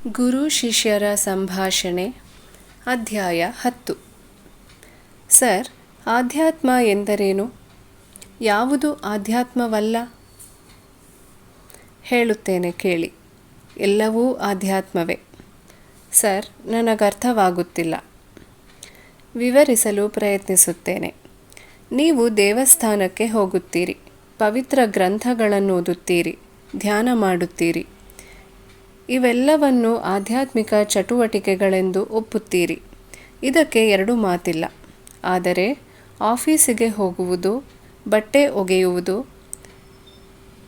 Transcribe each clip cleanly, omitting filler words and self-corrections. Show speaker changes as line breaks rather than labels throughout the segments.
ಗುರು ಶಿಷ್ಯರ ಸಂಭಾಷಣೆ ಅಧ್ಯಾಯ 10. ಸರ್, ಆಧ್ಯಾತ್ಮ ಎಂದರೇನು? ಯಾವುದು ಆಧ್ಯಾತ್ಮವಲ್ಲ? ಹೇಳುತ್ತೇನೆ ಕೇಳಿ. ಎಲ್ಲವೂ ಆಧ್ಯಾತ್ಮವೇ. ಸರ್, ನನಗರ್ಥವಾಗುತ್ತಿಲ್ಲ. ವಿವರಿಸಲು ಪ್ರಯತ್ನಿಸುತ್ತೇನೆ. ನೀವು ದೇವಸ್ಥಾನಕ್ಕೆ ಹೋಗುತ್ತೀರಿ, ಪವಿತ್ರ ಗ್ರಂಥಗಳನ್ನು ಓದುತ್ತೀರಿ, ಧ್ಯಾನ ಮಾಡುತ್ತೀರಿ. ಇವೆಲ್ಲವನ್ನು ಆಧ್ಯಾತ್ಮಿಕ ಚಟುವಟಿಕೆಗಳೆಂದು ಒಪ್ಪುತ್ತೀರಿ. ಇದಕ್ಕೆ ಎರಡು ಮಾತಿಲ್ಲ. ಆದರೆ ಆಫೀಸಿಗೆ ಹೋಗುವುದು, ಬಟ್ಟೆ ಒಗೆಯುವುದು,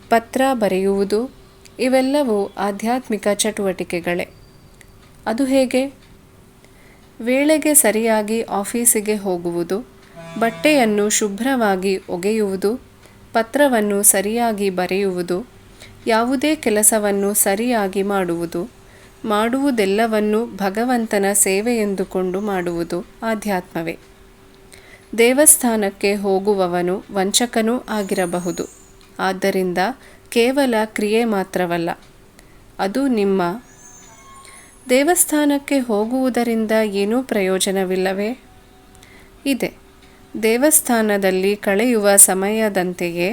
ಪತ್ರ ಬರೆಯುವುದು ಇವೆಲ್ಲವೂ ಆಧ್ಯಾತ್ಮಿಕ ಚಟುವಟಿಕೆಗಳೇ. ಅದು ಹೇಗೆ? ವೇಳೆಗೆ ಸರಿಯಾಗಿ ಆಫೀಸಿಗೆ ಹೋಗುವುದು, ಬಟ್ಟೆಯನ್ನು ಶುಭ್ರವಾಗಿ ಒಗೆಯುವುದು, ಪತ್ರವನ್ನು ಸರಿಯಾಗಿ ಬರೆಯುವುದು, ಯಾವುದೇ ಕೆಲಸವನ್ನು ಸರಿಯಾಗಿ ಮಾಡುವುದೆಲ್ಲವನ್ನು ಭಗವಂತನ ಸೇವೆಯೆಂದುಕೊಂಡು ಮಾಡುವುದು ಆಧ್ಯಾತ್ಮವೇ. ದೇವಸ್ಥಾನಕ್ಕೆ ಹೋಗುವವನು ವಂಚಕನೂ ಆಗಿರಬಹುದು. ಆದ್ದರಿಂದ ಕೇವಲ ಕ್ರಿಯೆ ಮಾತ್ರವಲ್ಲ, ಅದು ನಿಮ್ಮ ದೇವಸ್ಥಾನಕ್ಕೆ ಹೋಗುವುದರಿಂದ ಏನೂ ಪ್ರಯೋಜನವಿಲ್ಲವೇ? ಇದೆ. ದೇವಸ್ಥಾನದಲ್ಲಿ ಕಳೆಯುವ ಸಮಯದಂತೆಯೇ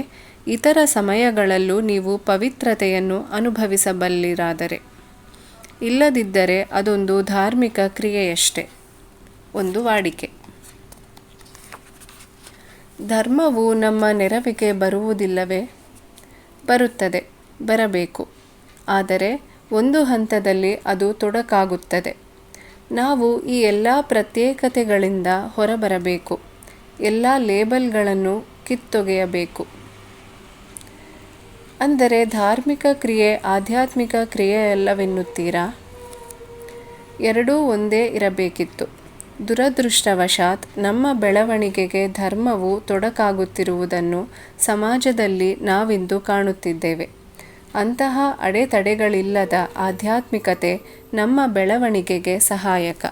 ಇತರ ಸಮಯಗಳಲ್ಲೂ ನೀವು ಪವಿತ್ರತೆಯನ್ನು ಅನುಭವಿಸಬಲ್ಲಿರಾದರೆ. ಇಲ್ಲದಿದ್ದರೆ ಅದೊಂದು ಧಾರ್ಮಿಕ ಕ್ರಿಯೆಯಷ್ಟೇ, ಒಂದು ವಾಡಿಕೆ. ಧರ್ಮವು ನಮ್ಮ ನೆರವಿಗೆ ಬರುವುದಿಲ್ಲವೇ? ಬರುತ್ತದೆ, ಬರಬೇಕು. ಆದರೆ ಒಂದು ಹಂತದಲ್ಲಿ ಅದು ತೊಡಕಾಗುತ್ತದೆ. ನಾವು ಈ ಎಲ್ಲ ಪ್ರತ್ಯೇಕತೆಗಳಿಂದ ಹೊರಬರಬೇಕು. ಎಲ್ಲ ಲೇಬಲ್ಗಳನ್ನು ಕಿತ್ತೊಗೆಯಬೇಕು. ಅಂದರೆ ಧಾರ್ಮಿಕ ಕ್ರಿಯೆ ಆಧ್ಯಾತ್ಮಿಕ ಕ್ರಿಯೆಯಲ್ಲವೆನ್ನುತ್ತೀರಾ? ಎರಡೂ ಒಂದೇ ಇರಬೇಕಿತ್ತು. ದುರದೃಷ್ಟವಶಾತ್ ನಮ್ಮ ಬೆಳವಣಿಗೆಗೆ ಧರ್ಮವು ತೊಡಕಾಗುತ್ತಿರುವುದನ್ನು ಸಮಾಜದಲ್ಲಿ ನಾವಿಂದು ಕಾಣುತ್ತಿದ್ದೇವೆ. ಅಂತಹ ಅಡೆತಡೆಗಳಿಲ್ಲದ ಆಧ್ಯಾತ್ಮಿಕತೆ ನಮ್ಮ ಬೆಳವಣಿಗೆಗೆ ಸಹಾಯಕ.